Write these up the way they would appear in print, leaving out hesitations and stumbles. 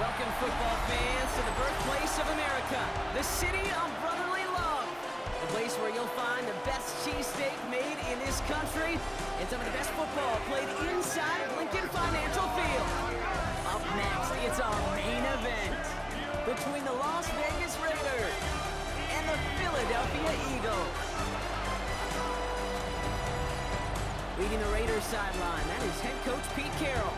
Welcome, football fans, to the birthplace of America, the city of brotherly love. The place where you'll find the best cheesesteak made in this country and some of the best football played inside of Lincoln Financial Field. Up next, it's our main event between the Las Vegas Raiders and the Philadelphia Eagles. Leading the Raiders sideline, that is head coach Pete Carroll.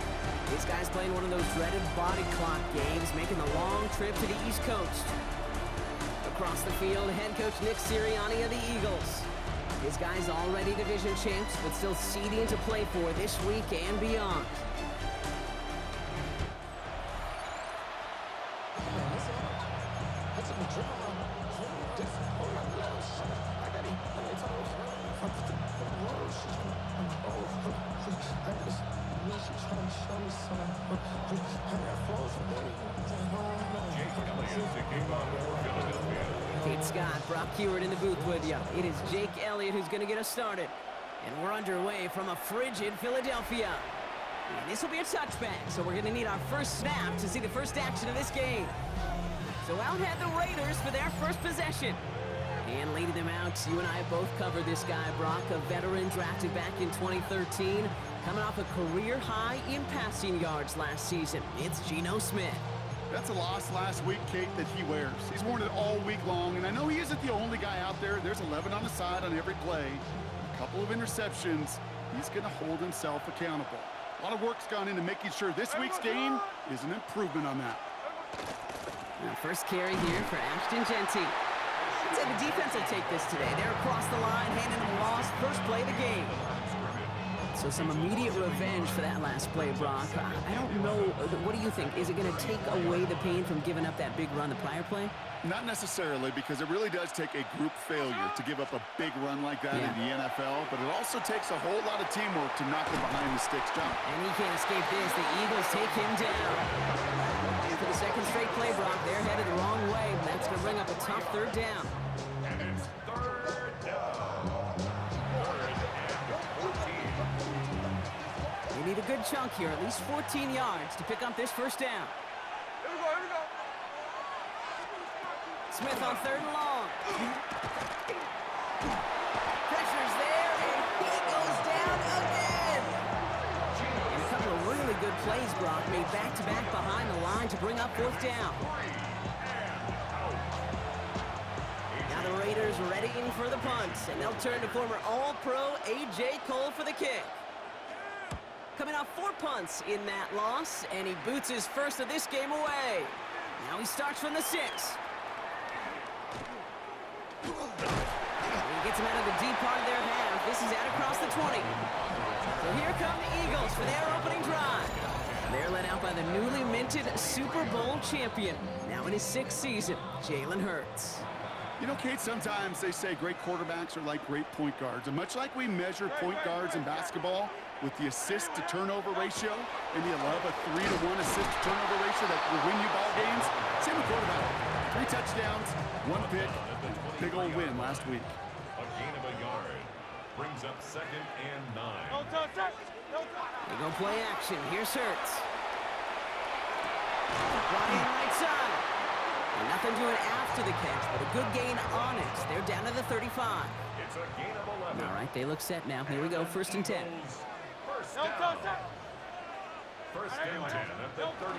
This guy's playing one of those dreaded body clock games, making the long trip to the East Coast. Across the field, head coach Nick Sirianni of the Eagles. His guys already division champs, but still seeding to play for this week and beyond. Kate Scott, Brock Heward in the booth with you. It is Jake Elliott who's going to get us started. And we're underway from a frigid Philadelphia. And this will be a touchback, so we're going to need our first snap to see the first action of this game. So out head the Raiders for their first possession. And leading them out, you and I have both covered this guy, Brock, a veteran drafted back in 2013, coming off a career high in passing yards last season. It's Geno Smith. That's a loss last week, Kate, that he wears. He's worn it all week long, and I know he isn't the only guy out there. There's 11 on the side on every play. A couple of interceptions. He's going to hold himself accountable. A lot of work's gone into making sure this week's game is an improvement on that. Now first carry here for Ashton Genty. I'd say the defense will take this today. They're across the line, handing them a loss. First play of the game. So some immediate revenge for that last play, Brock. I don't know. What do you think? Is it going to take away the pain from giving up that big run the prior play? Not necessarily, because it really does take a group failure to give up a big run like that in the NFL, but it also takes a whole lot of teamwork to knock a behind-the-sticks jump. And he can't escape this. The Eagles take him down. And for the second straight play, Brock, they're headed the wrong way. That's going to bring up a tough third down. And it's third down. They need a good chunk here, at least 14 yards to pick up this first down. Here we go. Smith on third and long. Pressure's there, and he goes down again. And a couple of really good plays, Brock, made back-to-back behind the line to bring up fourth down. Now the Raiders readying for the punt, and they'll turn to former All-Pro A.J. Cole for the kick. Coming off 4 punts in that loss, and he boots his first of this game away. Now he starts from the 6. He gets him out of the deep part of their half. This is out across the 20. So here come the Eagles for their opening drive. They're led out by the newly minted Super Bowl champion, now in his 6th season, Jalen Hurts. You know, Kate, sometimes they say great quarterbacks are like great point guards. And much like we measure point guards in basketball with the assist-to-turnover ratio, and you love a 3-to-1 assist-to-turnover ratio that will win you ball games, same with quarterback. 3 touchdowns, 1 pick, big old win last week. A gain of a yard brings up 2nd and 9. They go play action. Here's Hurts. Blocking right side. And nothing doing after the catch, but a good gain on it. They're down to the 35. It's a gain of 11. All right, they look set now. Here we go, 1st and 10. First down. First and 10 at the 35-yard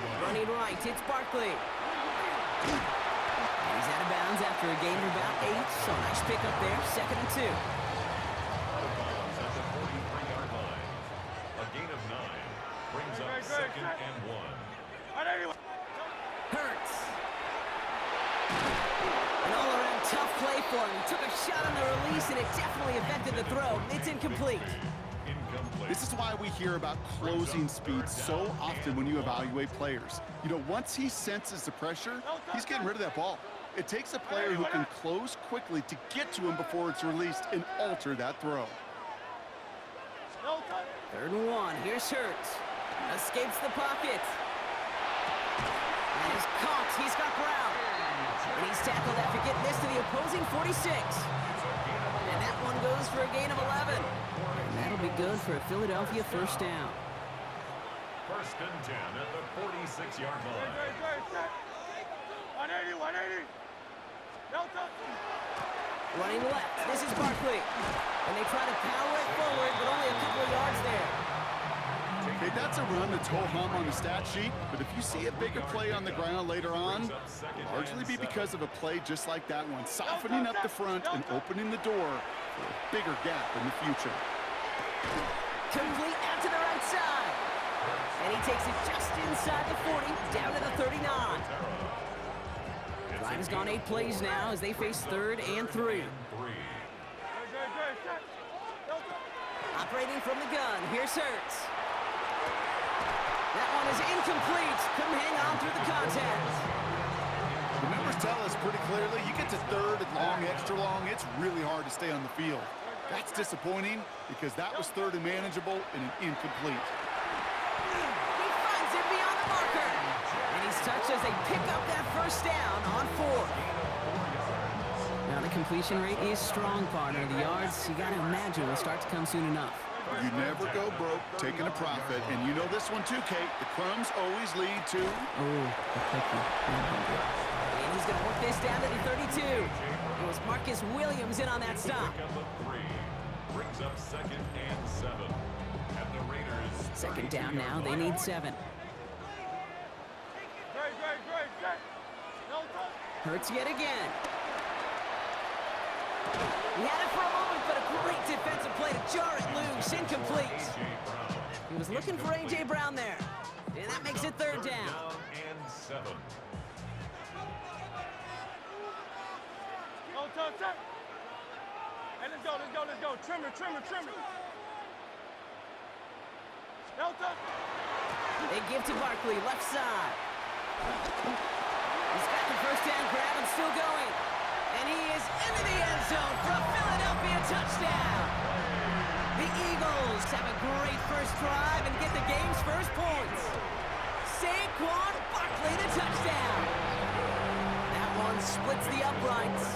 line. Running right, it's Barkley. He's out of bounds after a gain of about 8, so nice pick up there. 2nd and 2. Out of bounds at the 43-yard line. A gain of 9 brings up 2nd and 1. Hurts. An all-around tough play for him. He took a shot on the release, and it definitely affected the throw. It's incomplete. This is why we hear about closing speed so often when you evaluate players. You know, once he senses the pressure, he's getting rid of that ball. It takes a player who can close quickly to get to him before it's released and alter that throw. 3rd and 1. Here's Hurts. Escapes the pocket. And is caught. He's got Brown. And he's tackled after getting this to the opposing 46. And that one goes for a gain of 11. And that'll be good for a Philadelphia first down. First and 10 at the 46-yard line. 180. Running left. This is Barkley. And they try to power it forward, but only a couple of yards there. Okay, that's a run that's ho-hum on the stat sheet, but if you see a bigger play on the ground later on, it'll largely be because of a play just like that one, softening up the front and opening the door for a bigger gap in the future. Complete out to the right side. And he takes it just inside the 40, down to the 39. Drive has gone 8 plays now as they face 3rd and 3. Operating from the gun, here's Hurts. That one is incomplete. Couldn't hang on through the contact. The numbers tell us pretty clearly, you get to 3rd and long, extra long, it's really hard to stay on the field. That's disappointing because that was 3rd and manageable and an incomplete. He finds him beyond the marker. And he's touched as they pick up that first down on 4th. Now the completion rate is strong, partner. The yards, you got to imagine, will start to come soon enough. You never go broke taking a profit, and you know this one too, Kate. The crumbs always lead to... Oh, the cookie. And he's going to work this down to the 32. It was Marcus Williams in on that stop. Brings up 2nd and 7. At the Raiders. 2nd down now. They need 7. Hurts yet again. He had it for a moment, but a great defensive play to jar it loose. Incomplete. He was looking for A.J. Brown there. And that makes it 3rd down. And 7. Hey, let's go. Trim it. They give to Barkley, left side. He's got the first down grab and still going. And he is into the end zone for a Philadelphia touchdown. The Eagles have a great first drive and get the game's first points. Saquon Barkley, the touchdown. That one splits the uprights.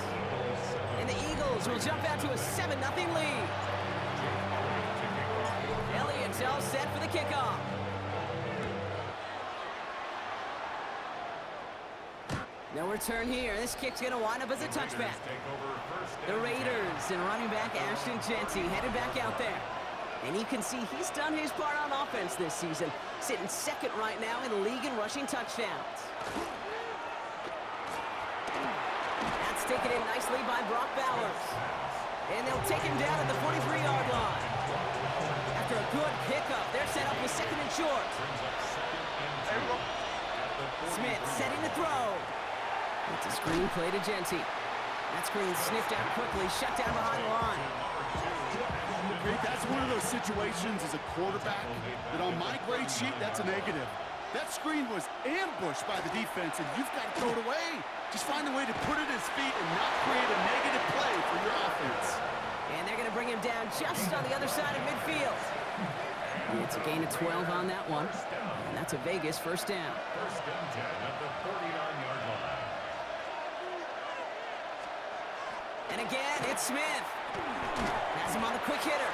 And the Eagles will jump out to a 7-0 lead. Elliott's all set for the kickoff. No return here. This kick's going to wind up as a touchback. The Raiders and running back Ashton Jeanty headed back out there. And you can see he's done his part on offense this season, sitting 2nd right now in the league in rushing touchdowns. That's taken in nicely by Brock Bowers. And they'll take him down at the 43-yard line. After a good pickup, they're set up with 2nd and short. Smith setting the throw. It's a screen play to Jeanty. That screen sniffed out quickly, shut down behind the line. That's one of those situations as a quarterback that on my grade sheet, that's a negative. That screen was ambushed by the defense, and you've got to throw it away. Just find a way to put it at his feet and not create a negative play for your offense. And they're going to bring him down just on the other side of midfield. It's a gain of 12 on that one. And that's a Vegas first down. First and 10 at the 49-yard line. And again, it's Smith. Has him on the quick hitter.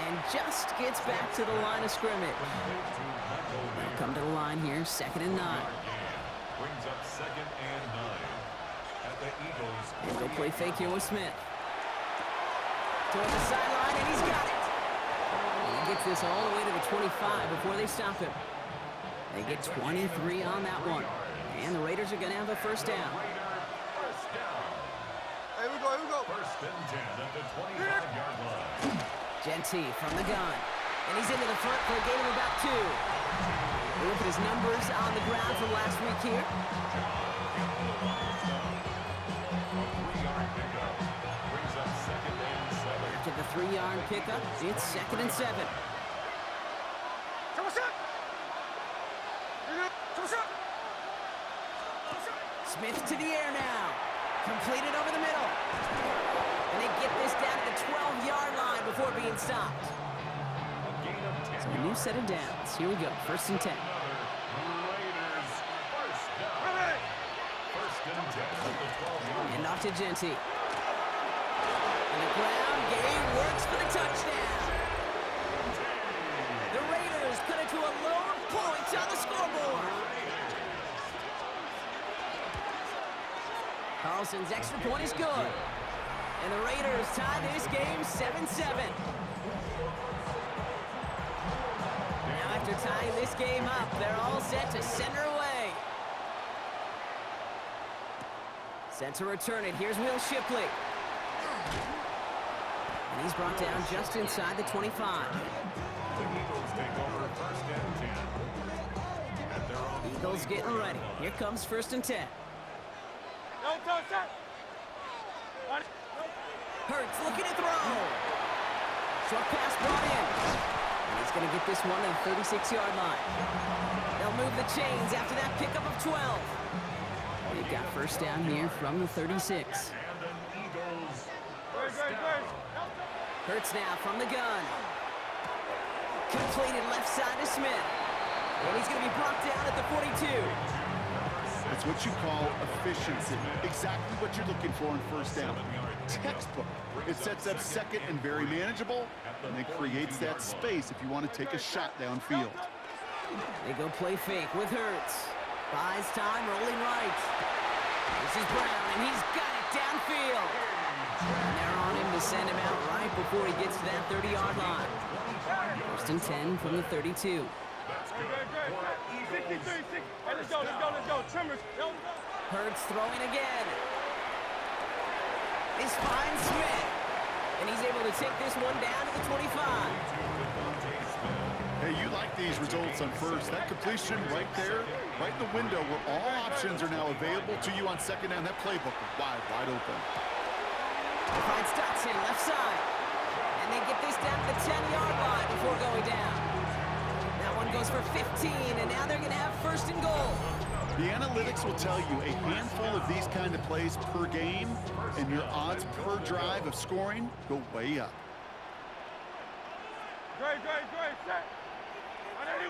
And just gets back to the line of scrimmage. They'll come to the line here, 2nd and 9. Brings up 2nd and 9. At the Eagles. And they'll play fake here with Smith. Toward the sideline, and he's got it. And he gets this all the way to the 25 before they stop him. They get 23 on that one. And the Raiders are going to have a first down. First down. Here we go. First and 10 at the 25-yard line. Jeanty from the gun. And he's into the front for a gain of about 2. We look at his numbers on the ground from last week here. 3-yard pickup. Brings up 2nd and 7. After the 3-yard pickup, it's 2nd and 7. Smith to the air now. Completed over the middle. And they get this down to the 12-yard line before being stopped. So a new set of downs. Here we go. 1st and 10. Raiders. First down. First and 10 at the 12-yard line. And off to Jeanty. And the ground game works for the touchdown. The Raiders cut it to a lone point Carlson's extra point is good. And the Raiders tie this game 7-7. Now after tying this game up, they're all set to center away. Set to return it. Here's Will Shipley. And he's brought down just inside the 25. The Eagles take over first and 10. At their own Eagles getting ready. Here comes first and 10. Hurts looking to throw. Short pass brought in. And he's going to get this one to the 36-yard line. They'll move the chains after that pickup of 12. They've got first down here from the 36. and an Eagles first Great, down. Hurts now from the gun. Completed left side to Smith. And he's going to be brought down at the 42. It's what you call efficiency. Exactly what you're looking for in first down. Textbook. It sets up second and very manageable, and it creates that space if you want to take a shot downfield. They go play fake with Hurts. Buys time, rolling right. This is Brown, and he's got it downfield. And they're on him to send him out right before he gets to that 30-yard line. First and 10 from the 32. Let's go. Trimmers. Hurts throwing again. He finds Smith. And he's able to take this one down to the 25. Hey, you like these results on first. That completion right there, right in the window where all options are now available to you on second down. That playbook is wide open. He finds Dotson left side. And they get this down to the 10-yard line before going down. That one goes for 15, and now they're going to have first and goal. The analytics will tell you a handful of these kind of plays per game, and your odds per drive of scoring go way up. Great. Set. They're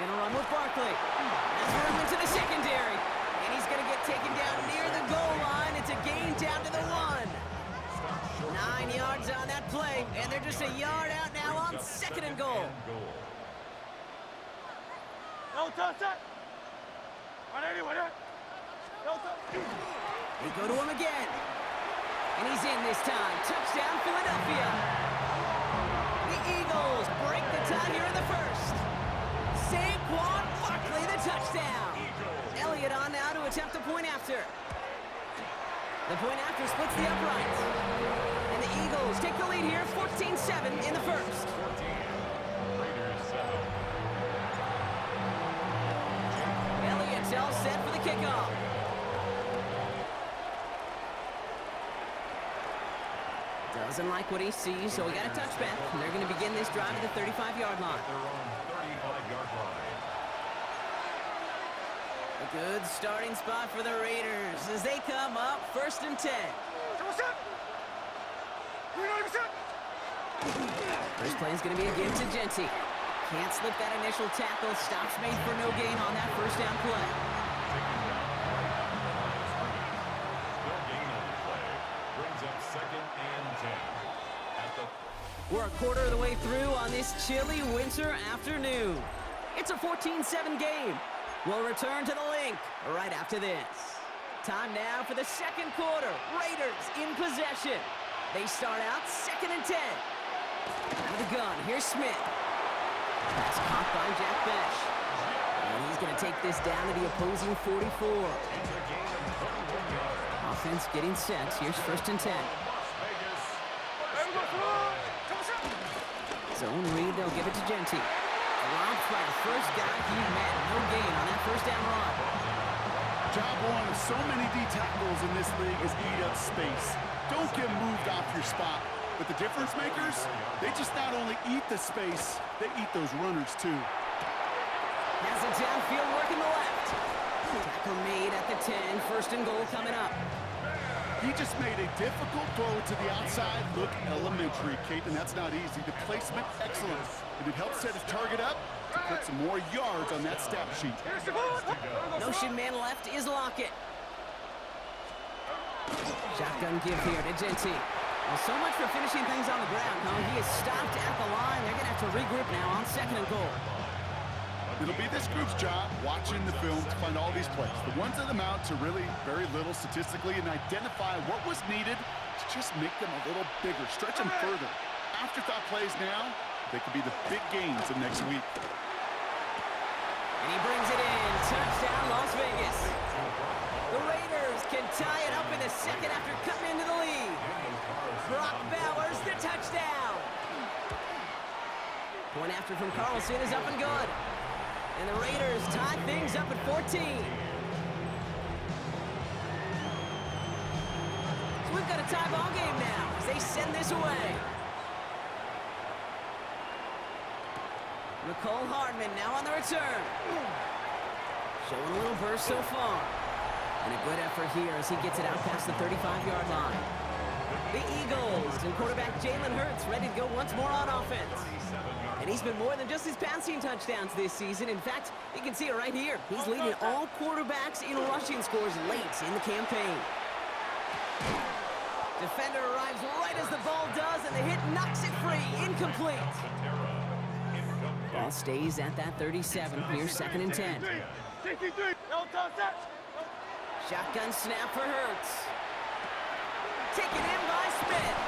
going to run with Barkley. That's room into the secondary. And he's going to get taken down near the goal line. It's a gain down to the 1. 9 yards on that play, and they're just a yard out now on second and goal. They go to him again. And he's in this time. Touchdown, Philadelphia. The Eagles break the tie here in the first. Saquon Barkley, the touchdown. Elliott on now to attempt the point after. The point after splits the uprights. And the Eagles take the lead here, 14-7 in the first. Elliott's all set for the kickoff. Doesn't like what he sees, so he got a touchback. And they're going to begin this drive at the 35-yard line. A good starting spot for the Raiders as they come up first and 10. First play is going to be again to Genty. Can't slip that initial tackle. Stops made for no gain on that first down play. Brings up second and 10. We're a quarter of the way through on this chilly winter afternoon. It's a 14-7 game. We'll return to the link right after this. Time now for the second quarter. Raiders in possession. They start out second and 10. Out of the gun, here's Smith. Pass caught by Jack Besh. And he's going to take this down to the opposing 44. Offense getting set. Here's first and 10. Zone read, they'll give it to Genty. Robbed by the first guy he met. No gain on that first down run. Job one of so many D tackles in this league is eat up space. Don't get moved off your spot. But the difference makers, they just not only eat the space, they eat those runners too. Has a downfield work in the left. Tackle made at the 10. First and goal coming up. He just made a difficult throw to the outside look elementary, Kate, and that's not easy. The placement, excellent. And it helps set his target up to put some more yards on that stat sheet. Notion man left is Lockett. Shotgun give here to Genty. Well, so much for finishing things on the ground, huh? He is stopped at the line. They're going to have to regroup now on second and goal. It'll be this group's job watching the film to find all these plays. The ones that amount to really very little statistically and identify what was needed to just make them a little bigger, stretch them further. Afterthought plays now, they could be the big gains of next week. And he brings it in. Touchdown, Las Vegas. The Raiders can tie it up in the second after cutting into the lead. Brock Bowers, the touchdown. Point after from Carlson is up and good. And the Raiders tie things up at 14. So we've got a tie ball game now as they send this away. Nicole Hardman now on the return. Showing a little burst so far. And a good effort here as he gets it out past the 35-yard line. The Eagles and quarterback Jalen Hurts ready to go once more on offense. And he's been more than just his passing touchdowns this season. In fact, you can see it right here. He's leading all quarterbacks in rushing scores late in the campaign. Defender arrives right as the ball does, and the hit knocks it free. Incomplete. Ball stays at that 37. Here's 2nd and 10. Shotgun snap for Hurts. Taken in by Smith.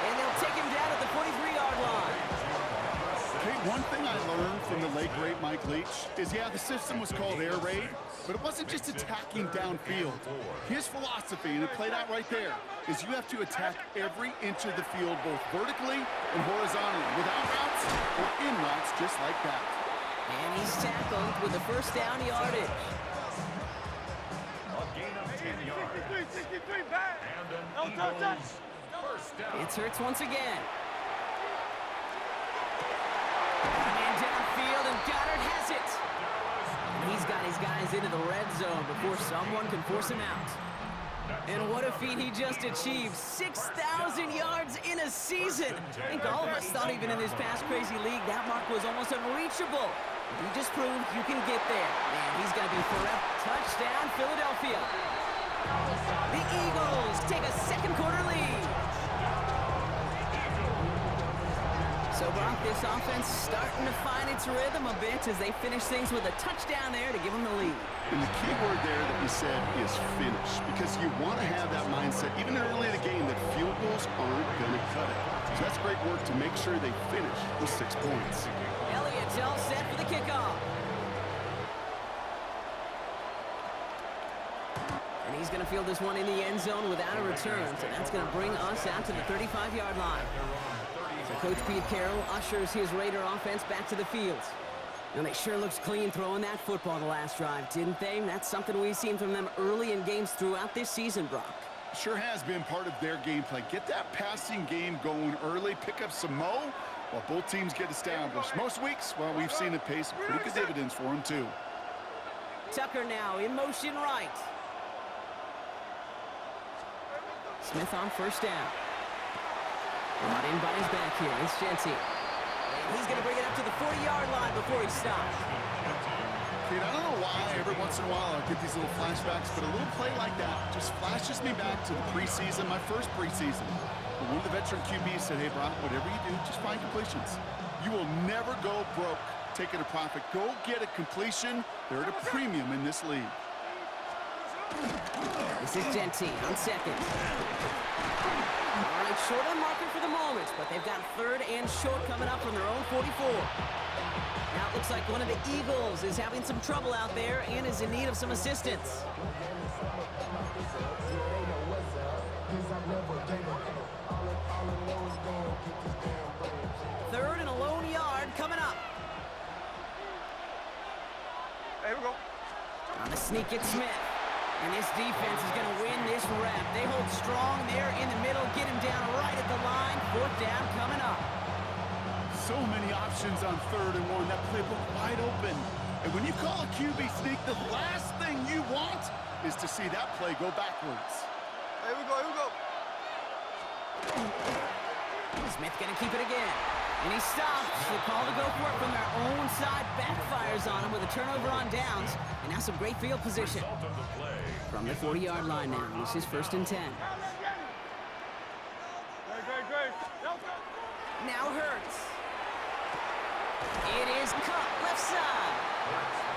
And they'll take him down at the 43-yard line. Hey, one thing I learned from the late great Mike Leach is, yeah, the system was called air raid, but it wasn't just attacking downfield. His philosophy, and it played out right there, is you have to attack every inch of the field, both vertically and horizontally, without routes or in routes, just like that. And he's tackled with the first down yardage. A gain of 10 yards. 63, back. And an Eagles first down. It's Hurts once again. Man downfield, and Goddard has it. And he's got his guys into the red zone before someone can force him out. And what a feat he just achieved. 6,000 yards in a season. I think all of us thought even in this past crazy league that mark was almost unreachable. He just proved you can get there. Man, he's going to be forever. Touchdown, Philadelphia. The Eagles take a second quarter lead. So, Brock, this offense starting to find its rhythm a bit as they finish things with a touchdown there to give them the lead. And the key word there that you said is finish, because you want to have that mindset, even early in the game, that field goals aren't going to cut it. So that's great work to make sure they finish with 6 points. Elliott's all set for the kickoff. And he's going to field this one in the end zone without a return. So that's going to bring us out to the 35-yard line. So Coach Pete Carroll ushers his Raider offense back to the field. And they sure looks clean throwing that football the last drive, didn't they? That's something we've seen from them early in games throughout this season, Brock. Sure has been part of their game plan. Get that passing game going early, pick up some mo while both teams get established. Most weeks, well, we've seen it pay some pretty good dividends for them, too. Tucker now in motion right. Smith on first down. Brought in by his back here. It's Genty. And he's going to bring it up to the 40-yard line before he stops. Kate, I don't know why every once in a while I get these little flashbacks, but a little play like that just flashes me back to the preseason, my first preseason. When one of the veteran QBs said, hey, Brock, whatever you do, just find completions. You will never go broke taking a profit. Go get a completion. They're at a premium in this league. This is Genty on second. All right, short on marker for the moment, but they've got 3rd and short coming up from their own 44. Now it looks like one of the Eagles is having some trouble out there and is in need of some assistance. 3rd and a lone yard coming up. Here we go. On the sneak at Smith. And this defense is going to win this rep. They hold strong there in the middle, get him down right at the line. 4th down coming up. So many options on 3rd and 1. That playbook wide open. And when you call a QB sneak, the last thing you want is to see that play go backwards. Here we go, here we go. Smith going to keep it again. And he stops. The call to go for it from their own side backfires on him with a turnover on downs. And now some great field position. From the 40-yard line now. This is 1st and 10. Great. Now Hurts. It is cut left side.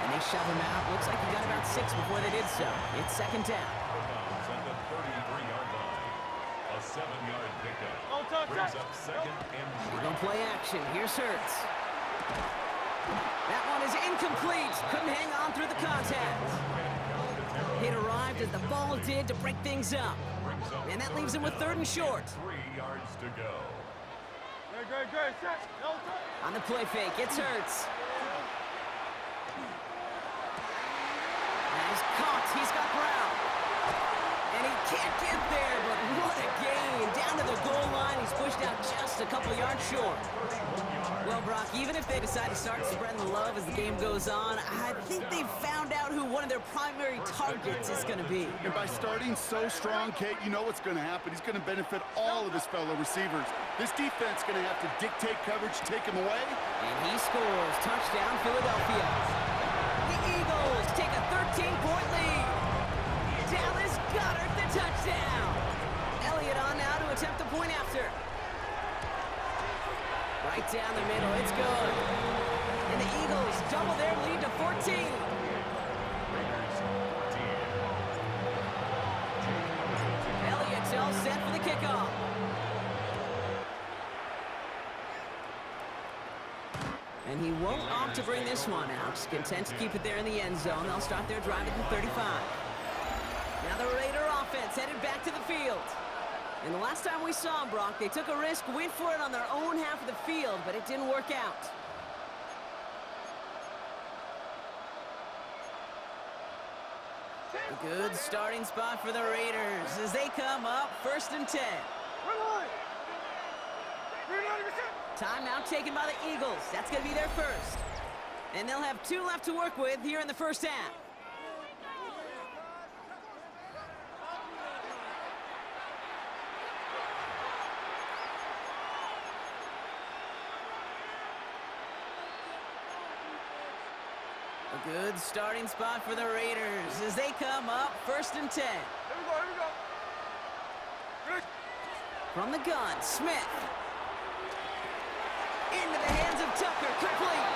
And they shove him out. Looks like he got about 6 before they did so. It's second down. At the 33-yard line. A 7-yard pickup. Brings up second and We're going to play action. Here's Hurts. That one is incomplete. Couldn't hang on through the contact. It arrived as the ball did to break things up. And that leaves him with 3rd and short. 3 yards to go. On the play fake, it's Hurts. He's caught. He's got Brown. And he can't get there, but what a gain. Down to the goal line. He's pushed out just a couple yards short. Well, Brock, even if they decide to start spreading the love as the game goes on, I think they've found out who one of their primary targets is going to be. And by starting so strong, Kate, you know what's going to happen. He's going to benefit all of his fellow receivers. This defense is going to have to dictate coverage, take him away. And he scores. Touchdown, Philadelphia. The Eagles take a 13-point lead. Dallas Goedert the touchdown. Elliott on now to attempt the point after. Right down the middle, it's good. And the Eagles double their lead to 14. Elliott's all set for the kickoff. And he won't opt to bring this one out. Content to keep it there in the end zone. They'll start their drive at the 35. Now the Raider offense headed back to the field. And the last time we saw them, Brock, they took a risk, went for it on their own half of the field, but it didn't work out. A good starting spot for the Raiders as they come up 1st and 10. Timeout taken by the Eagles. That's going to be their first. And they'll have 2 left to work with here in the first half. A good starting spot for the Raiders as they come up 1st and 10. Here we go. From the gun, Smith. Into the hands of Tucker, complete.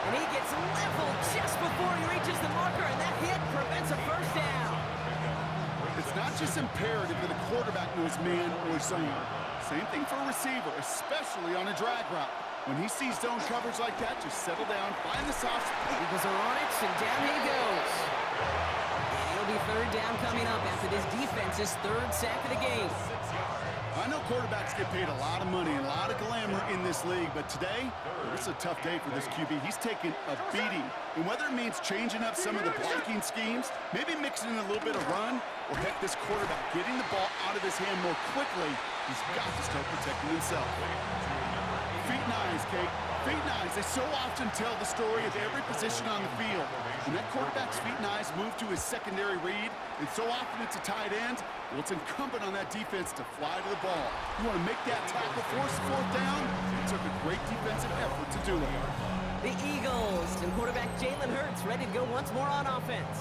And he gets leveled just before he reaches the marker, and that hit prevents a first down. It's not just imperative that a quarterback knows man or zone. Same thing for a receiver, especially on a drag route. When he sees zone coverage like that, just settle down, find the soft spot. Eagles are on it, and down he goes. And it'll be 3rd down coming up after this defense's 3rd sack of the game. I know quarterbacks get paid a lot of money and a lot of glamour in this league, but today, it's a tough day for this QB. He's taking a beating. And whether it means changing up some of the blocking schemes, maybe mixing in a little bit of run, or heck, this quarterback getting the ball out of his hand more quickly, he's got to start protecting himself. Feet and eyes, Kate. Feet and eyes. They so often tell the story of every position on the field. When that quarterback's feet and eyes move to his secondary read, and so often it's a tight end, well, it's incumbent on that defense to fly to the ball. You want to make that tackle, force 4th down? It took a great defensive effort to do it. The Eagles and quarterback Jalen Hurts ready to go once more on offense.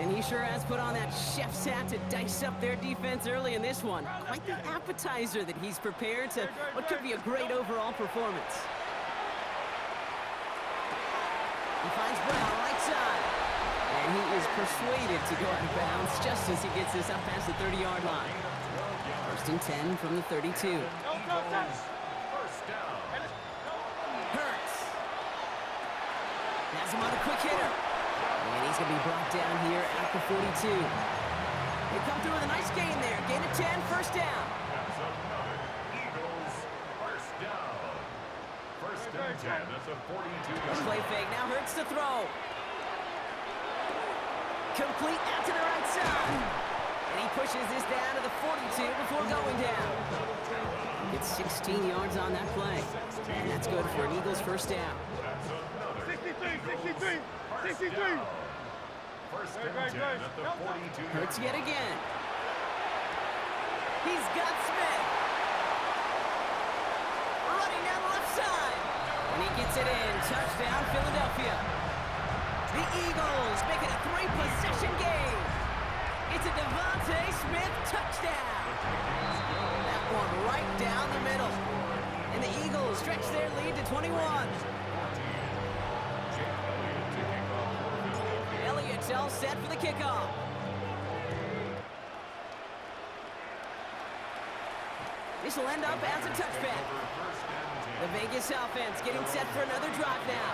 And he sure has put on that chef's hat to dice up their defense early in this one. Quite the appetizer that he's prepared to what could be a great overall performance. He finds Brown right side. And he is persuaded to go out of bounds just as he gets this up past the 30-yard line. 1st and 10 from the 32. First down. Hurts. Has him on a quick hitter. And he's going to be brought down here at the 42. They come through with a nice gain there. Gain of 10, 1st down. That's another Eagles first down. 1st and 10. That's a 42-yard. Play fake. Now Hurts to throw. Complete out to the right side. And he pushes this down to the 42 before going down. Gets 16 yards on that play. And that's good for an Eagles first down. 63. 63. First and 10 at the 42. Hurts yet again. He's got Smith. Running down the left side. And he gets it in. Touchdown, Philadelphia. The Eagles make it a 3-possession game. It's a Devontae Smith touchdown. That one right down the middle. And the Eagles stretch their lead to 21. set for the kickoff. This will end up as a touchback. The Vegas offense getting set for another drive now.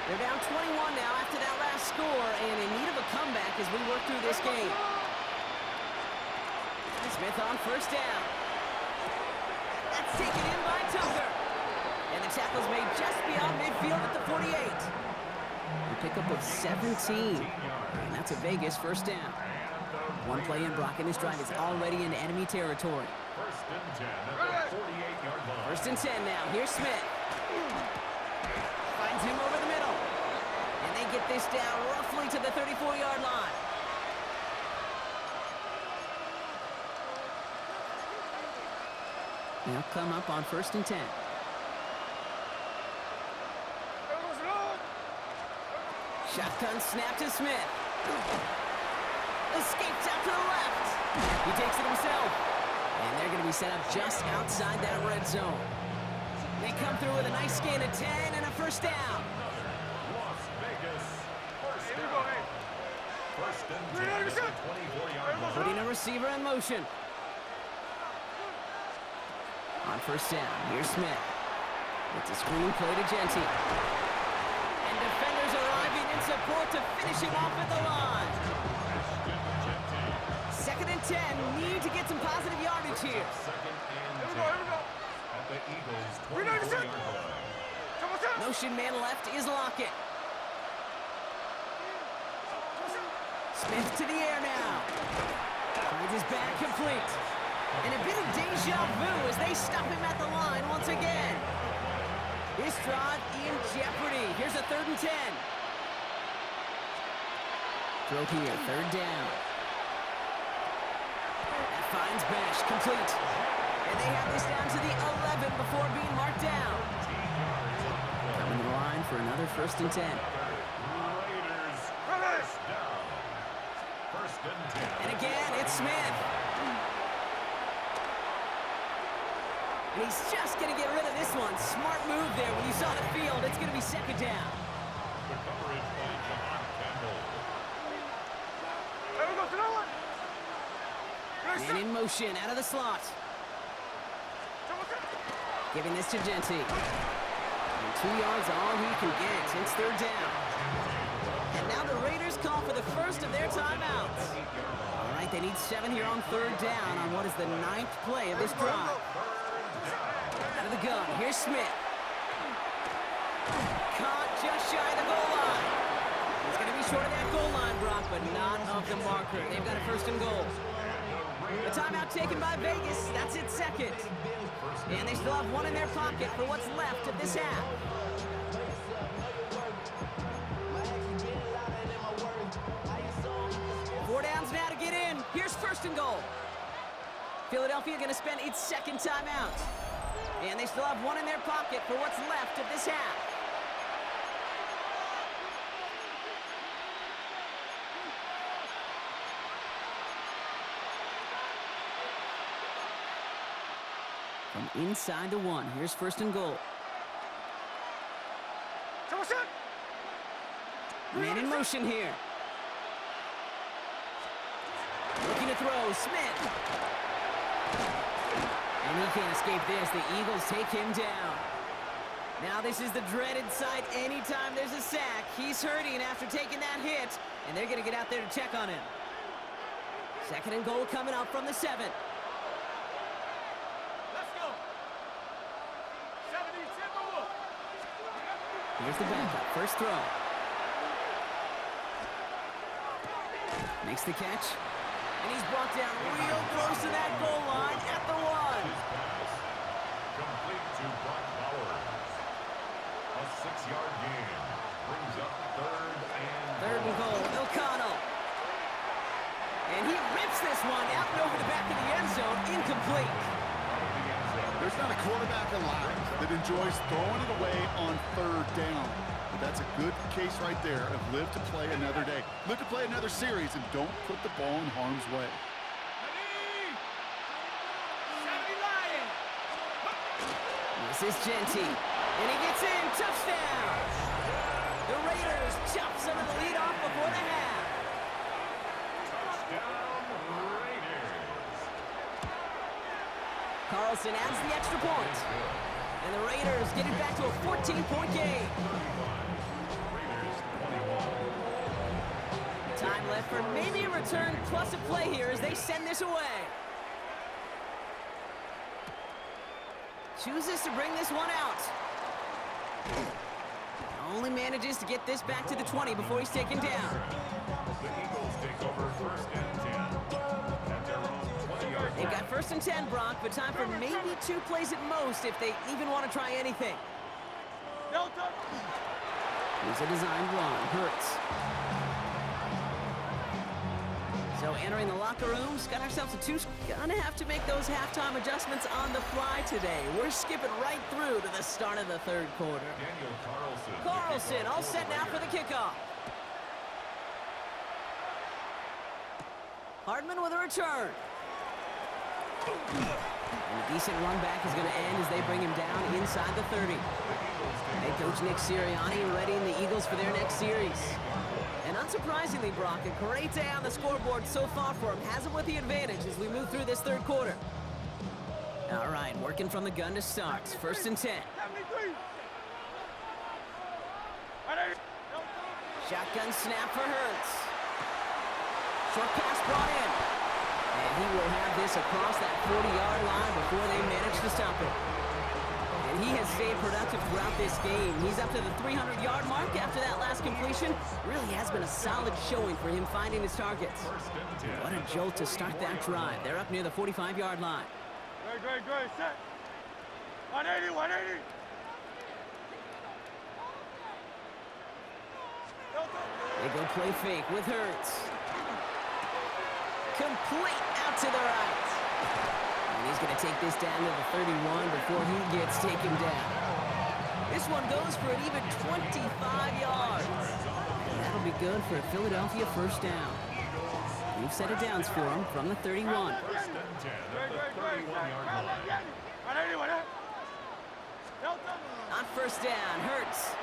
They're down 21 now after that last score and in need of a comeback as we work through this game. Smith on first down. That's taken in by Tucker. And the tackle's made just beyond midfield at the 48. A pickup of 17. And that's a Vegas first down. One play in, Brock, and this drive is already in enemy territory. First and 10 at the 48-yard line. First and 10 now. Here's Smith. Finds him over the middle. And they get this down roughly to the 34-yard line. They'll come up on first and 10. Shotgun snap to Smith. Escapes out to the left. He takes it himself. And they're going to be set up just outside that red zone. They come through with a nice gain of 10 and a first down. Las Vegas. First down. First and 10 at the 24-yard line. Putting a receiver in motion. On first down, here's Smith. It's a screen play to Genty. And defenders arriving in support to finish him off at the line. Second and 10, need to get some positive yardage here. Second and 10 at the Eagles' 24-yard line. Motion man left is Lockett. Smith to the air now. Finds his back complete. And a bit of deja vu as they stop him at the line once again. This drive in jeopardy. Here's a third and 10. Throw here, third down. That finds Bash, complete. And they have this down to the 11 before being marked down. Coming to the line for another first and 10. Raiders. First down. First and 10. And again, it's Smith. And he's just going to get rid of this one. Smart move there. When you saw the field, it's going to be second down. The coverage by John Campbell. And in motion, out of the slot. Giving this to Genty. And 2 yards all he can get. It's third down. And now the Raiders call for the first of their timeouts. All right, they need 7 here on third down on what is the 9th play of this drive. Out of the gun, here's Smith. Caught just shy of the goal line. He's going to be short of that goal line, Brock, but not of the marker. They've got a first and goal. The timeout taken by Vegas. That's its second. And they still have one in their pocket for what's left of this half. Four downs now to get in. Here's first and goal. Philadelphia going to spend its second timeout. And they still have one in their pocket for what's left of this half. From inside the 1, here's first and goal. Man in motion here. Looking to throw, Smith. And he can't escape this. The Eagles take him down. Now this is the dreaded sight anytime there's a sack. He's hurting after taking that hit, and they're going to get out there to check on him. Second and goal coming up from the 7. Let's go. 70, Here's the backup. First throw. Makes the catch. And he's brought down real close to that goal line at the 1. Complete to Brock Bowers. A 6-yard gain brings up third and goal. O'Connell. And he rips this one out and over the back of the end zone. Incomplete. There's not a quarterback alive that enjoys throwing it away on third down. But that's a good case right there of live to play another day. Live to play another series and don't put the ball in harm's way. This is Genty. And he gets in. Touchdown. The Raiders chop some of the lead off before the half. Wilson adds the extra point. And the Raiders get it back to a 14-point game. Time left for maybe a return plus a play here as they send this away. Chooses to bring this one out. Only manages to get this back to the 20 before he's taken down. The Eagles take over first and 10 at their own 20-yard They've got first and 10, Brock, but time for maybe 2 plays at most if they even want to try anything. Here's a design run. Hurts. So entering the locker rooms, got ourselves a 2. Gonna have to make those halftime adjustments on the fly today. We're skipping right through to the start of the third quarter. Daniel Carlson all set now for the kickoff. Hardman with a return. And a decent run back is going to end as they bring him down inside the 30. Head coach Nick Sirianni readying the Eagles for their next series. And unsurprisingly, Brock, a great day on the scoreboard so far for him. Has him with the advantage as we move through this third quarter. All right, working from the gun to start. First and 10. Shotgun snap for Hurts. Short pass brought in. And he will have this across that 40-yard line before they manage to stop it. And he has stayed productive throughout this game. He's up to the 300-yard mark after that last completion. Really has been a solid showing for him finding his targets. What a jolt to start that drive. They're up near the 45-yard line. Great, set. 180, 180. They go play fake with Hurts. Complete out to the right. And he's going to take this down to the 31 before he gets taken down. This one goes for an even 25 yards. And that'll be good for a Philadelphia first down. We've set it downs for him from the 31. First and 10 at the 31-yard line. On first down, Hurts.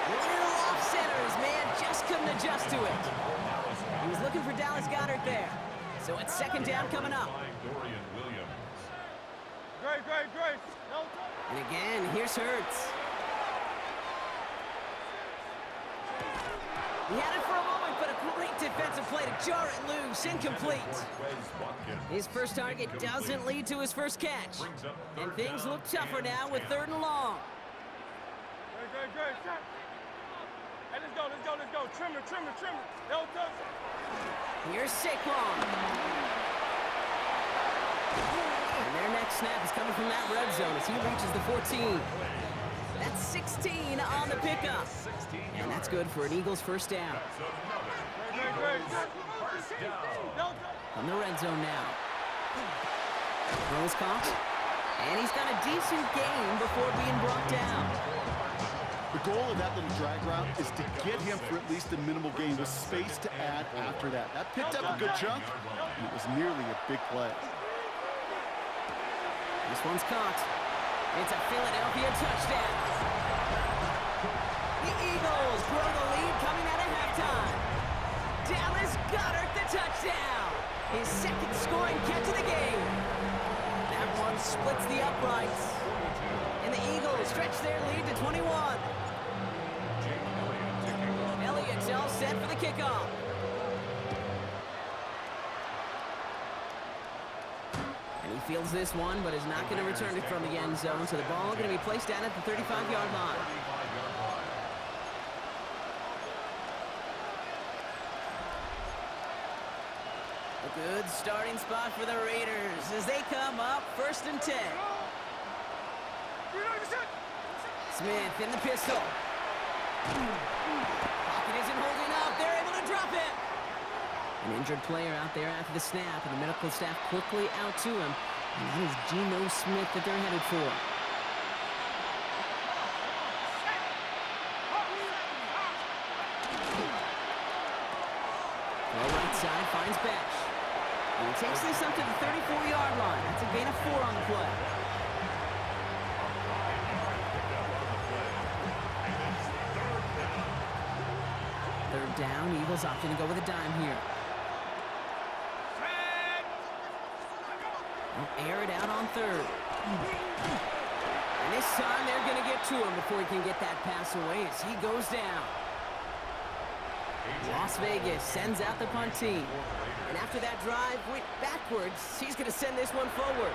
Little off center, his man just couldn't adjust to it. He was looking for Dallas Goedert there. So it's second down coming up. Great. And again, here's Hurts. He had it for a moment, but a great defensive play to jar it loose, incomplete. His first target doesn't lead to his first catch. And things look tougher now with third and long. Great, set. Hey, let's go. Trimmer. They'll touch. Here's Saquon. And their next snap is coming from that red zone as he reaches the 14. That's 16 on the pickup. And that's good for an Eagles first down. Great. From the red zone now. Throw is caught. And he's got a decent gain before being brought down. The goal of that little drag route is to get him for at least a minimal gain with space to add after that. That picked up a good chunk, and it was nearly a big play. This one's caught. It's a Philadelphia touchdown. The Eagles grow the lead coming out of halftime. Dallas Goedert the touchdown. His second scoring catch of the game. That one splits the uprights. And the Eagles stretch their lead to 21. Elliott's all set for the kickoff. And he fields this one, but is not going to return it from the end zone. So the ball going to be placed down at the 35-yard line. A good starting spot for the Raiders as they come up first and 10. Smith in the pistol. Pocket isn't holding up. They're able to drop it. An injured player out there after the snap, and the medical staff quickly out to him. And that is Geno Smith that they're headed for. Well, right side finds Batch. And he takes this up to the 34-yard line. That's a gain of 4 on the play. Third down, Eagles opting to go with a dime here. They'll air it out on third. And this time they're going to get to him before he can get that pass away as he goes down. Las Vegas sends out the punt team. And after that drive went backwards, he's going to send this one forward.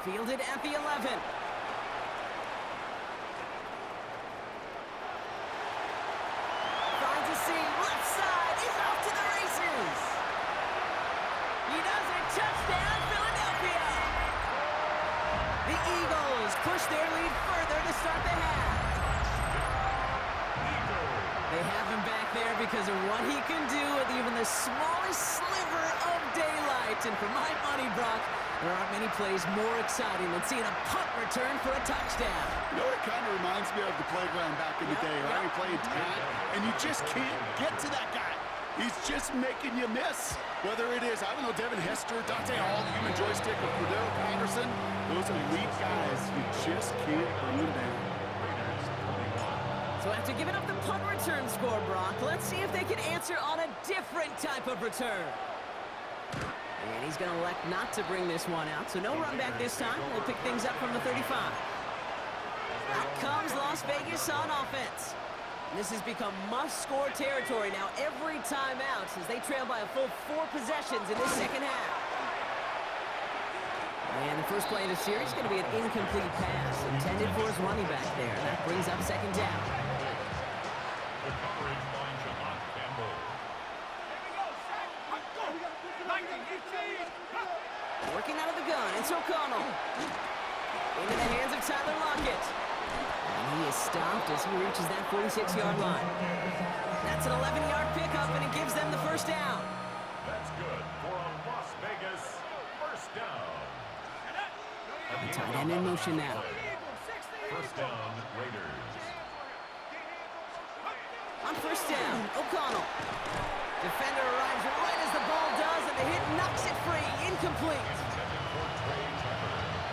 Fielded at the 11. Finds a seam, left side, he's off to the races. He does it, touchdown, Philadelphia. The Eagles push their lead further to start the half. They have him back there because of what he can do with even the smallest sliver of daylight. And for my money, Brock, there aren't many plays more exciting than seeing a punt return for a touchdown. You know, it kind of reminds me of the playground back in the day, right? We played tag, and you just can't get to that guy. He's just making you miss. Whether it is, I don't know, Devin Hester, Dante Hall, the human joystick, or Cordell Patterson, those elite guys, you just can't bring them down. So after giving up the punt return score, Brock, let's see if they can answer on a different type of return. And he's going to elect not to bring this one out, so no run back this time. We'll pick things up from the 35. Out comes Las Vegas on offense. This has become must-score territory now every time out as they trail by a full 4 possessions in this second half. And the first play of the series is going to be an incomplete pass intended for his running back there. That brings up second down. The coverage by John Campbell. Working out of the gun, it's O'Connell. Into the hands of Tyler Lockett. And he is stopped as he reaches that 46-yard line. That's an 11-yard pickup, and it gives them the first down. That's good for a Las Vegas first down. Tight end in motion now. First down, Raiders. On first down, O'Connell. Defender arrives right as the ball does, and the hit knocks it free. Incomplete.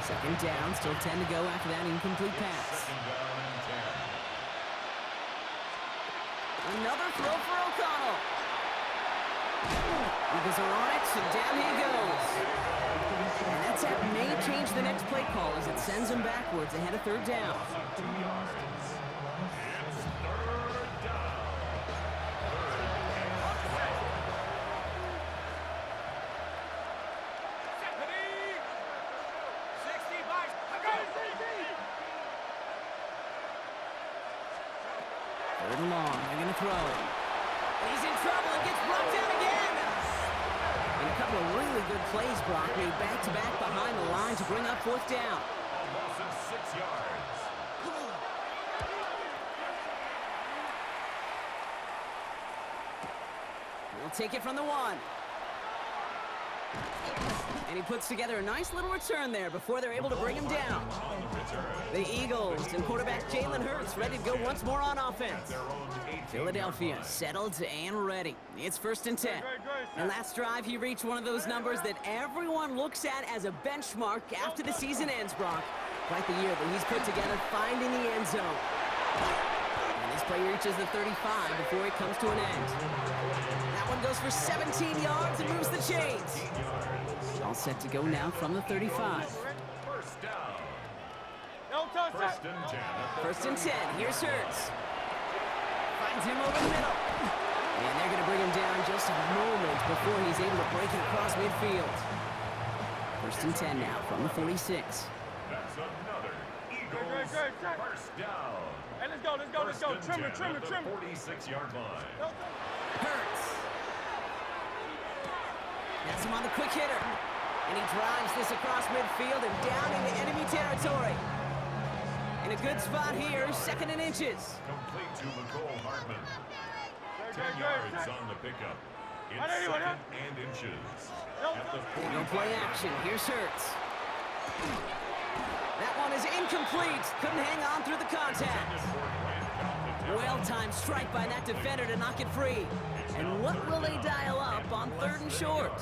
Second down, still 10 to go after that incomplete pass. Second down and 10. Another throw for O'Connell. Eagles are on it, and down he goes. And that tap may change the next play call as it sends him backwards ahead of third down. 2 yards. It's third down. Third and long, they're going to throw. He's in trouble and gets brought down again. And a couple of really good plays, Brock, made back-to-back behind the line to bring up fourth down. A loss of 6 yards. We'll take it from the 1. And he puts together a nice little return there before they're able to bring him down. The Eagles and quarterback Jalen Hurts ready to go once more on offense. Philadelphia settled and ready. It's first and 10. And last drive, he reached one of those numbers that everyone looks at as a benchmark after the season ends, Brock. Quite the year that he's put together finding the end zone. And this play reaches the 35 before it comes to an end. That one goes for 17 yards and moves the chains. All set to go now from the 35. First down. First First and 10. First and 10. Here's Hurts. Finds him over the middle. And they're going to bring him down just a moment before he's able to break it across midfield. First and 10 now from the 46. That's another Eagles first down. Hey, let's go. Trim it. 46-yard line. Hurts. That's him on the quick hitter. And he drives this across midfield and down into enemy territory. In a good spot here, second and inches. Complete to Nicole Hartman. 10 yards on the pickup. It's second and inches. At the No play action. Here's Hurts. That one is incomplete. Couldn't hang on through the contact. Well-timed strike by that defender to knock it free. And what will they dial up on third and short?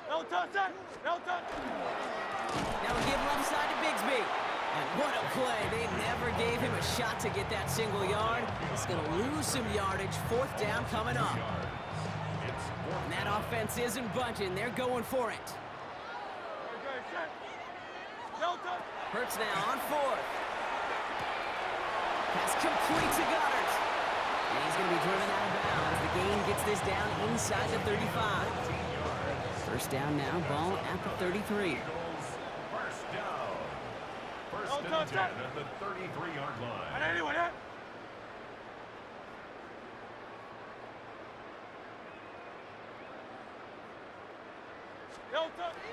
No touch. Now we'll give left side to Bigsby. And what a play. They never gave him a shot to get that single yard. He's going to lose some yardage. Fourth down coming up. And that offense isn't budging. They're going for it. Hurts now on fourth. Pass complete to Goddard. And he's going to be driven out of bounds. The gain gets this down inside the 35. First down now, ball at the 33. First down. First and 10 at the 33-yard line.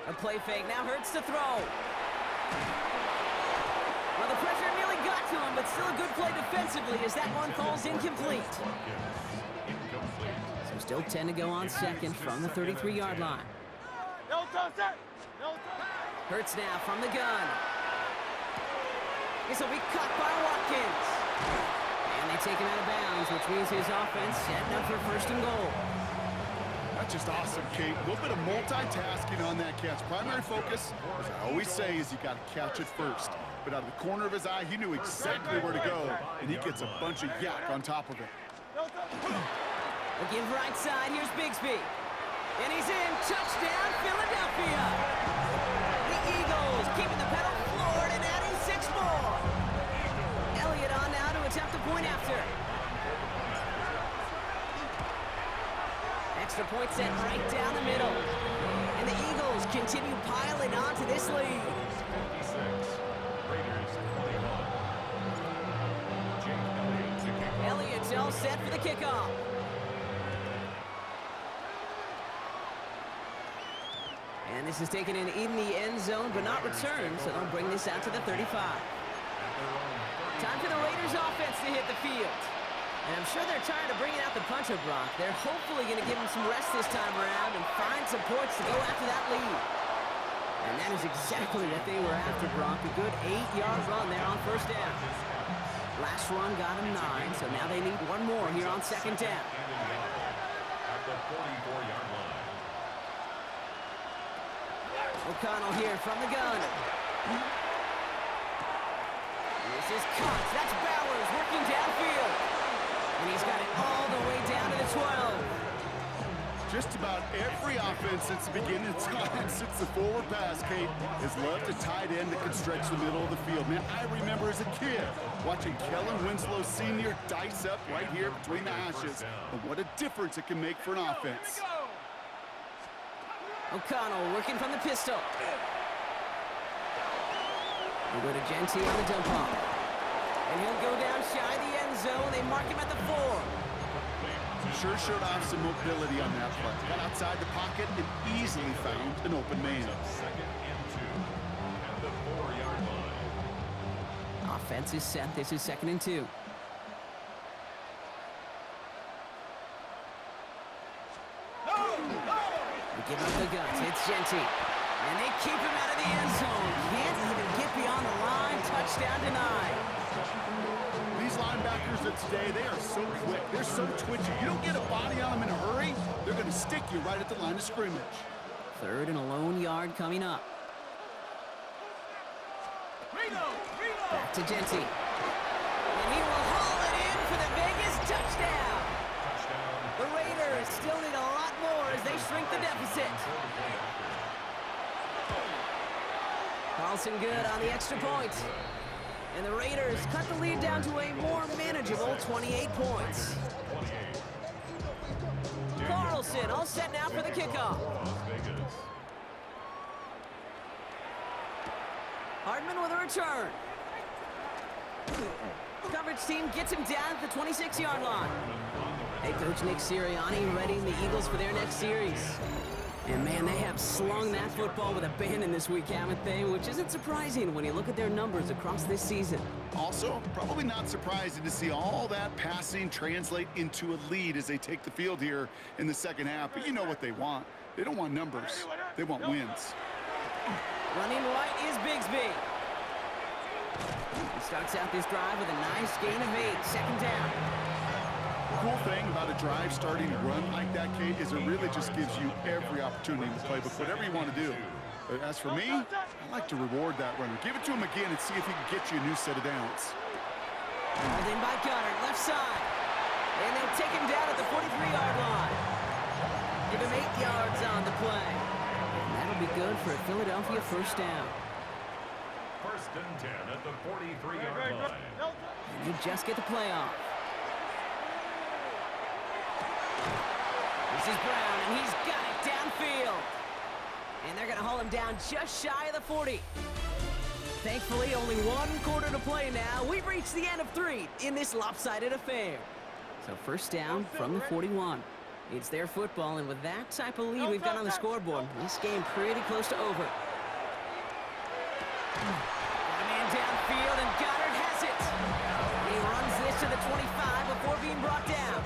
A play fake, now Hurts to throw. Well, the pressure nearly got to him, but still a good play defensively as that one falls incomplete. So still 10 to go on second from the 33-yard line. Hurts now from the gun. This will be caught by Watkins. And they take him out of bounds, which means his offense setting up for first and goal. That's just awesome, Kate. A little bit of multitasking on that catch. Primary focus, as I always say, is you got to catch it first. But out of the corner of his eye, he knew exactly where to go, and he gets a bunch of yak on top of it. Again, right side, here's Bigsby. And he's in. Touchdown, Philadelphia. The Eagles keeping the pedal floored and adding 6 more. Elliott on now to attempt the point after. Extra point set right down the middle. And the Eagles continue piling on to this lead. Elliott's all set for the kickoff. And this is taken in the end zone, but not returned, so they'll bring this out to the 35. Time for the Raiders offense to hit the field. And I'm sure they're tired of bringing out the puncher, Brock. They're hopefully going to give him some rest this time around and find some points to go after that lead. And that is exactly what they were after, Brock. A good 8-yard run there on first down. Last run got him 9, so now they need one more here on second down. At the 44-yard line. O'Connell here from the gun. This is Cox. That's Bowers working downfield. And he's got it all the way down to the 12. Just about every offense since the beginning of time, since the forward pass, Kate, has loved a tight end that can stretch the middle of the field. Man, I remember as a kid watching Kellen Winslow Sr. dice up right here between the hashes. And what a difference it can make for an offense. O'Connell working from the pistol. We go to Genty on the dump off. And he'll go down shy of the end zone. They mark him at the 4. Sure showed off some mobility on that play. Got outside the pocket and easily found an open man. Second and 2 at the 4-yard line. Offense is set. This is second and 2. Give up the guts. It's Genty. And they keep him out of the end zone. Can't even get beyond the line. Touchdown denied. These linebackers of today, they are so quick. They're so twitchy. You don't get a body on them in a hurry, they're going to stick you right at the line of scrimmage. Third and a lone yard coming up. Back to Genty. And he will haul it in for the Vegas touchdown. The Raiders still need a lot more as they shrink the deficit. Carlson good on the extra point. And the Raiders cut the lead down to a more manageable 28 points. Carlson all set now for the kickoff. Hardman with a return. Coverage team gets him down at the 26-yard line. Head coach Nick Sirianni readying the Eagles for their next series. And man, they have slung that football with abandon this week, haven't they? Which isn't surprising when you look at their numbers across this season. Also, probably not surprising to see all that passing translate into a lead as they take the field here in the second half. But you know what they want. They don't want numbers. They want wins. Running right is Bigsby. He starts out this drive with a nice gain of 8. Second down. The cool thing about a drive starting to run like that, Kate, is it really just gives you every opportunity in the playbook, whatever you want to do. As for me, I like to reward that runner. Give it to him again and see if he can get you a new set of downs. Held in by Goddard, left side. And they'll take him down at the 43-yard line. Give him 8 yards on the play. And that'll be good for a Philadelphia first down. First and 10 at the 43-yard line. And they just get the play off. This is Brown, and he's got it downfield. And they're going to haul him down just shy of the 40. Thankfully, only 1 quarter to play now. We've reached the end of 3 in this lopsided affair. So first down from the 41. It's their football, and with that type of lead we've got on the scoreboard, this game pretty close to over. Got a man downfield, and Goddard has it. He runs this to the 25 before being brought down.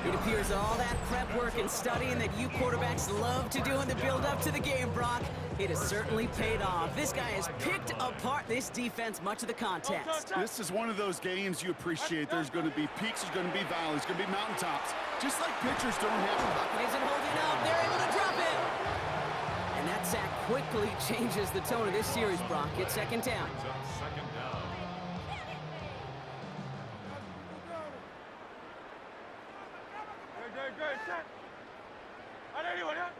It appears all that prep work and studying that you quarterbacks love to do in the build-up to the game, Brock, it has certainly paid off. This guy has picked apart this defense much of the contest. This is one of those games you appreciate. There's going to be peaks, there's going to be valleys, there's going to be mountaintops. Just like pitchers don't have. Isn't holding up. They're able to drop it. And that sack quickly changes the tone of this series, Brock. It's second down. Second down. Good, set. I know you want it.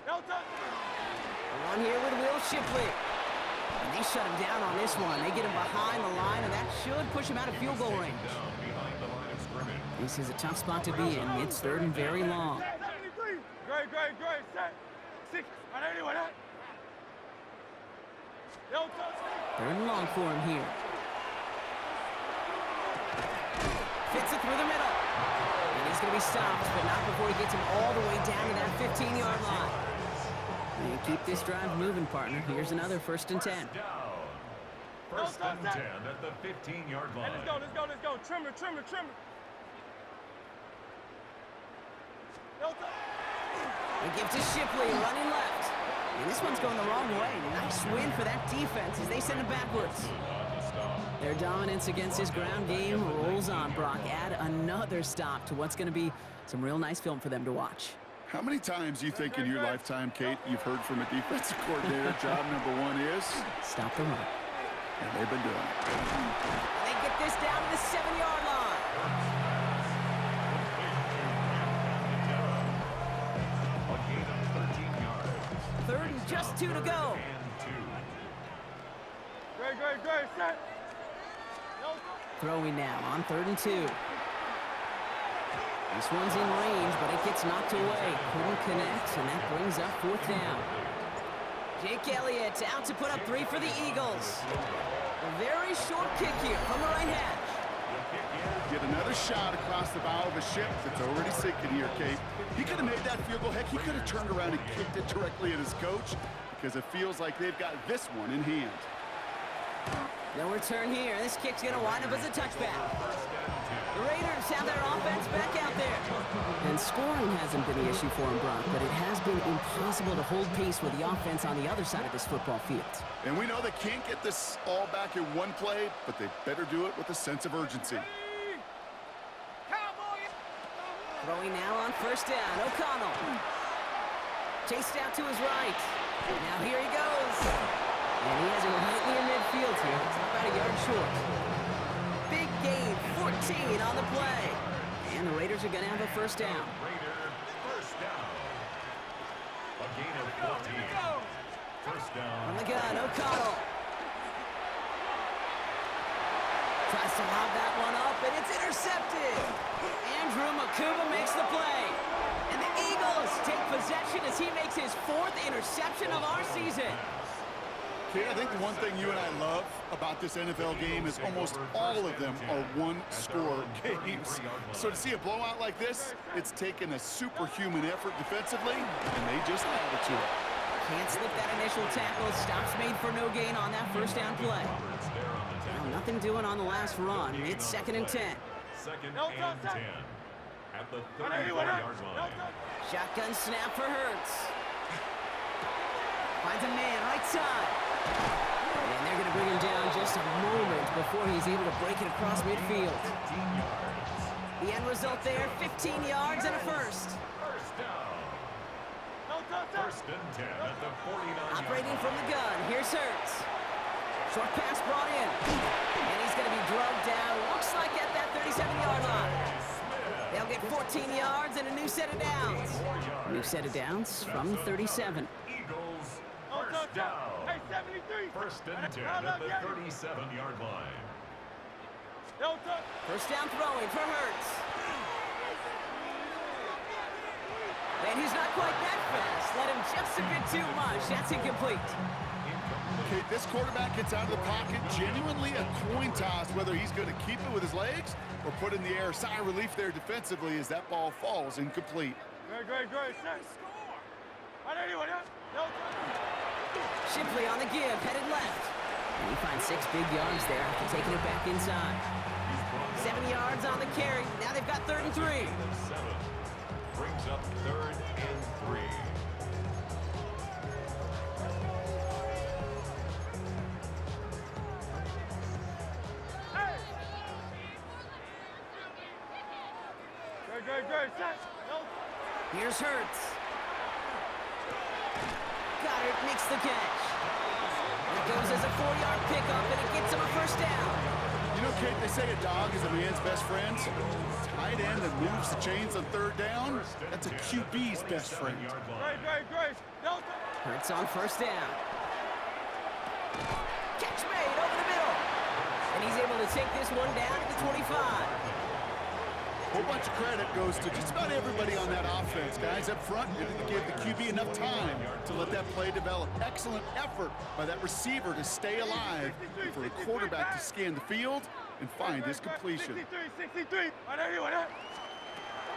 No touch. One here with Will Shipley. And they shut him down on this one. They get him behind the line, and that should push him out of field goal range. Down behind the line of scrimmage. This is a tough spot to be in. It's third and very long. Great, set. 6. I know you want it. No touch. Third and long for him here. Fits it through the middle. And he's going to be stopped, but not before he gets him all the way down to that 15-yard line. And keep this drive moving, partner. Here's another first and 10. Down. First and 10 at the 15-yard line. Hey, let's go. Trimmer. No touch. He gives to Shipley, running left. And this one's going the wrong way. Nice win for that defense as they send him backwards. Their dominance against his ground game rolls on, Brock. Add another stop to what's going to be some real nice film for them to watch. How many times do you think in your lifetime, Kate, you've heard from a defensive coordinator, job number 1 is? Stop the run. And they've been doing it. They get this down to the 7-yard line. A gain of 13 yards. Third and just 2 to go. And 2. Great, set. No touch. Throwing now on 3rd and 2. This one's in range, but it gets knocked away. Couldn't connect, and that brings up 4th down. Jake Elliott out to put up 3 for the Eagles. A very short kick here from the right hash. Get another shot across the bow of a ship that's already sinking here, Kate. He could have made that field goal. Heck, he could have turned around and kicked it directly at his coach because it feels like they've got this one in hand. No return here. This kick's going to wind up as a touchback. The Raiders have their offense back out there. And scoring hasn't been the issue for him, Brock, but it has been impossible to hold pace with the offense on the other side of this football field. And we know they can't get this all back in one play, but they better do it with a sense of urgency. Throwing now on 1st down. O'Connell. Chased out to his right. Now here he goes. And he has him right near midfield here. It's about a yard short. Big gain, 14 on the play. And the Raiders are going to have a 1st down. Raider, first down. A gain of 14. First down. On the gun, O'Connell. Tries to lob that one up, and it's intercepted. Andrew Makuba makes the play. And the Eagles take possession as he makes his 4th interception of our season. Kate, I think the one thing you and I love about this NFL game is almost all of them are one-score games. So to see a blowout like this, it's taken a superhuman effort defensively, and they just added to it. Can't slip that initial tackle. Stops made for no gain on that 1st down play. Well, nothing doing on the last run. It's 2nd and 10. Second and 10 at the 34-yard line. Shotgun snap for Hurts. Finds a man right side. And they're going to bring him down just a moment before he's able to break it across midfield. 15 yards. The end result there, 15 yards and a 1st. First down. First and 10 at the 49. Operating from the gun, here's Hurts. Short pass brought in. And he's going to be drugged down, looks like at that 37-yard line. They'll get 14 yards and a new set of downs. New set of downs from the 37. Eagles, first down. Hey, 73. First and 10 at the 37-yard line. First down throwing for Hurts. And he's not quite that fast. Let him just a bit too much. That's incomplete. Okay, this quarterback gets out of the pocket, genuinely a coin toss whether he's going to keep it with his legs or put in the air. Sigh of relief there defensively as that ball falls incomplete. Great. Shipley on the give, headed left. And he finds 6 big yards there after taking it back inside. 7 yards on the carry. Now they've got 3rd and 3. 7 brings up 3rd and 3. Great. Here's Hurts. Goddard makes the catch. It goes as a 4-yard pickup, and it gets him a first down. You know, Kate, they say a dog is a man's best friend. Tight end that moves the chains on 3rd down, that's a QB's best friend. Great. Hurts on first down. Catch made over the middle. And he's able to take this one down to the 25. A whole bunch of credit goes to just about everybody on that offense. Guys up front didn't give the QB enough time to let that play develop. Excellent effort by that receiver to stay alive and for the quarterback to scan the field and find his completion. 63.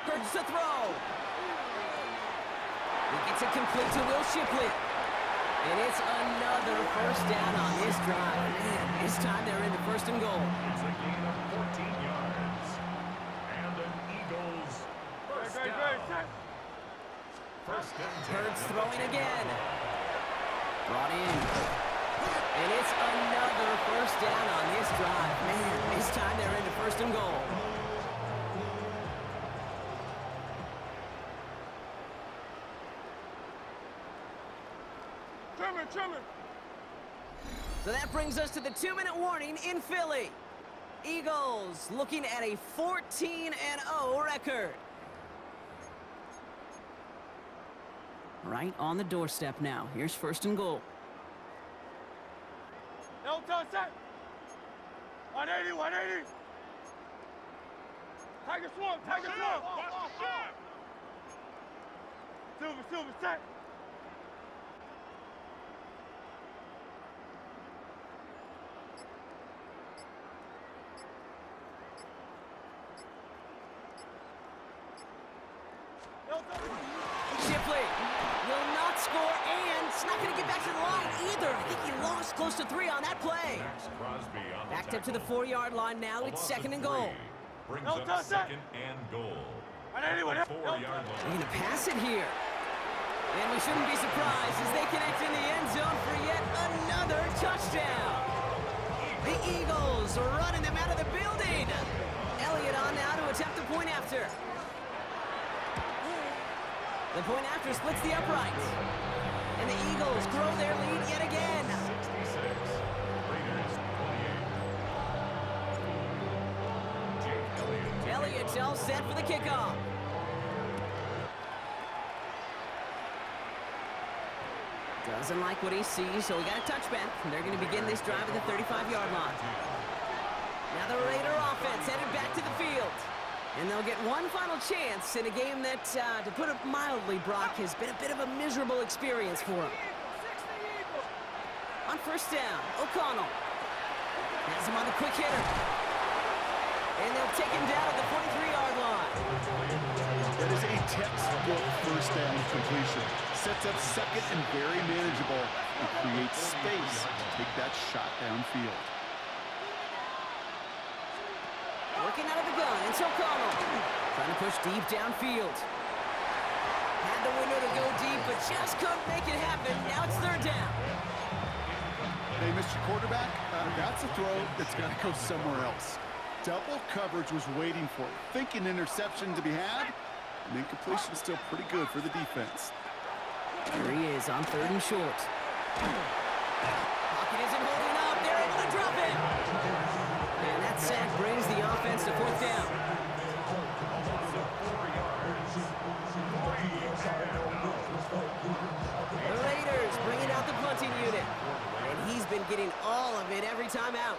Hurts to throw. He gets it complete to Will Shipley. And it's another first down on this drive. Man, this time they're into 1st and goal. It's a gain of 14 yards. And an Eagles first down. First and 10. Hurts throwing again. Brought in. And it's another first down on this drive. Man, this time they're into 1st and goal. Trimmer. So that brings us to the 2-minute warning in Philly. Eagles looking at a 14-0 record. Right on the doorstep now. Here's 1st and goal. Set. 180. Tiger Swamp. Silver, set. Shipley will not score, and it's not going to get back to the line either. I think he lost close to 3 on that play. Backed up to the 4-yard line now. It's 2nd and goal. Brings up 2nd and goal. 4-yard line. They're going to pass it here. And we shouldn't be surprised as they connect in the end zone for yet another touchdown. The Eagles are running them out of the building. Elliott on now to attempt the point after. The point after splits the uprights. And the Eagles grow their lead yet again. 66. Raiders 28. Jake Elliott. Elliott's all set for the kickoff. Doesn't like what he sees, so we got a touchback. And they're going to begin this drive at the 35-yard line. Now the Raider offense headed back to the field. And they'll get one final chance in a game that, to put it mildly, Brock, has been a bit of a miserable experience for them. On first down, O'Connell has him on the quick hitter. And they'll take him down at the 43-yard line. That is a textbook first down completion. Sets up 2nd and very manageable and creates space to take that shot downfield. Working out of the gun, it's O'Connell. Trying to push deep downfield. Had the window to go deep, but just couldn't make it happen. Now it's 3rd down. Hey, Mr. Quarterback, that's a throw that's got to go somewhere else. Double coverage was waiting for it. Thinking interception to be had, and incompletion still pretty good for the defense. Here he is on 3rd and short. Pocket isn't holding up. They're able to drop it. And that sack brings the offense to 4th down. The Raiders bringing out the punting unit. And he's been getting all of it every time out.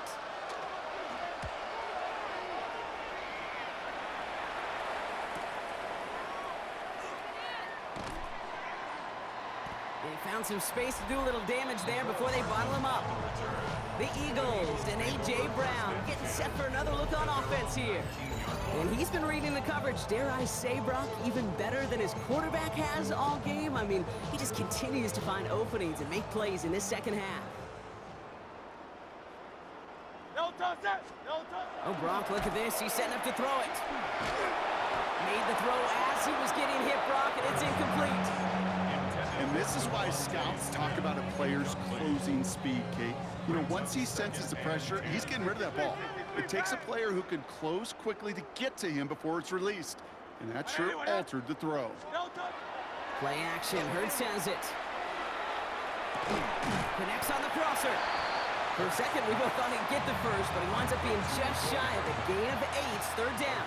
They found some space to do a little damage there before they bottle him up. The Eagles and A.J. Brown getting set for another look on offense here. And he's been reading the coverage, dare I say, Brock, even better than his quarterback has all game. I mean, he just continues to find openings and make plays in this second half. Oh, Brock, look at this. He's setting up to throw it. Made the throw as he was getting hit, Brock, and it's incomplete. And this is why scouts talk about a player's closing speed, Kate. You know, once he senses the pressure, he's getting rid of that ball. It takes a player who can close quickly to get to him before it's released. And that sure altered the throw. Play action. Hurts has it. Connects on the crosser. For a second, we both thought he'd get the first, but he winds up being just shy of the gain of 8, 3rd down.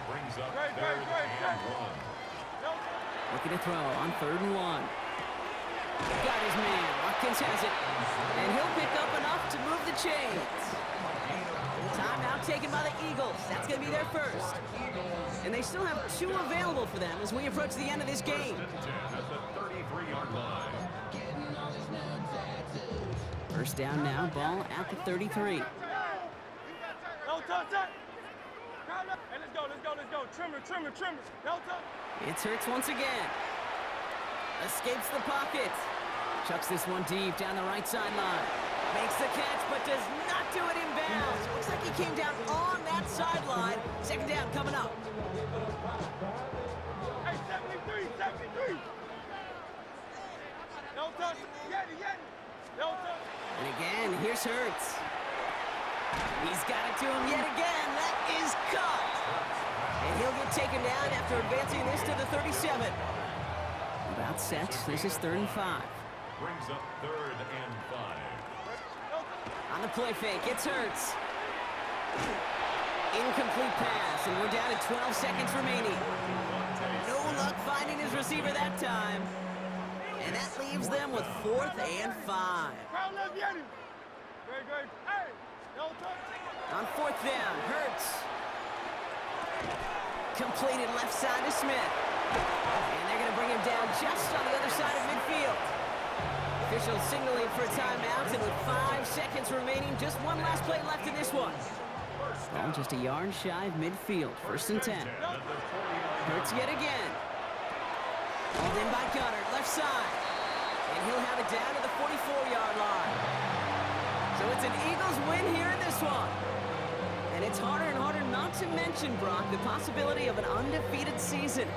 Brings up 3rd and 1. Looking to throw on 3rd and 1. Got his man. Watkins has it. And he'll pick up enough to move the chains. Timeout taken by the Eagles. That's going to be their first. And they still have 2 available for them as we approach the end of this game. At the 33-yard line. First down now, ball at the 33. Hey, let's go. Trimmer. It's Hurts once again. Escapes the pocket. Chucks this one deep down the right sideline. Makes the catch, but does not do it in bounds. Looks like he came down on that sideline. Second down coming up. Hey, 73. No touch. Yeti. No touch. And again, here's Hurts. He's got it to him yet again. That is caught. And he'll get taken down after advancing this to the 37. About set. This is 3rd and 5. Brings up 3rd and 5. On the play fake, it's Hurts. Incomplete pass, and we're down to 12 seconds remaining. No luck finding his receiver that time. And that leaves them with 4th and 5. On 4th down, Hurts. Completed left side to Smith. And they're going to bring him down just on the other side of midfield. Officials signaling for a timeout, and with 5 seconds remaining, just one last play left in this one. Ball just a yard shy of midfield, 1st and 10. Hurts yet again. Hauled in by Gunner, left side. And he'll have it down to the 44-yard line. So it's an Eagles win here in this one. And it's harder and harder not to mention, Brock, the possibility of an undefeated season.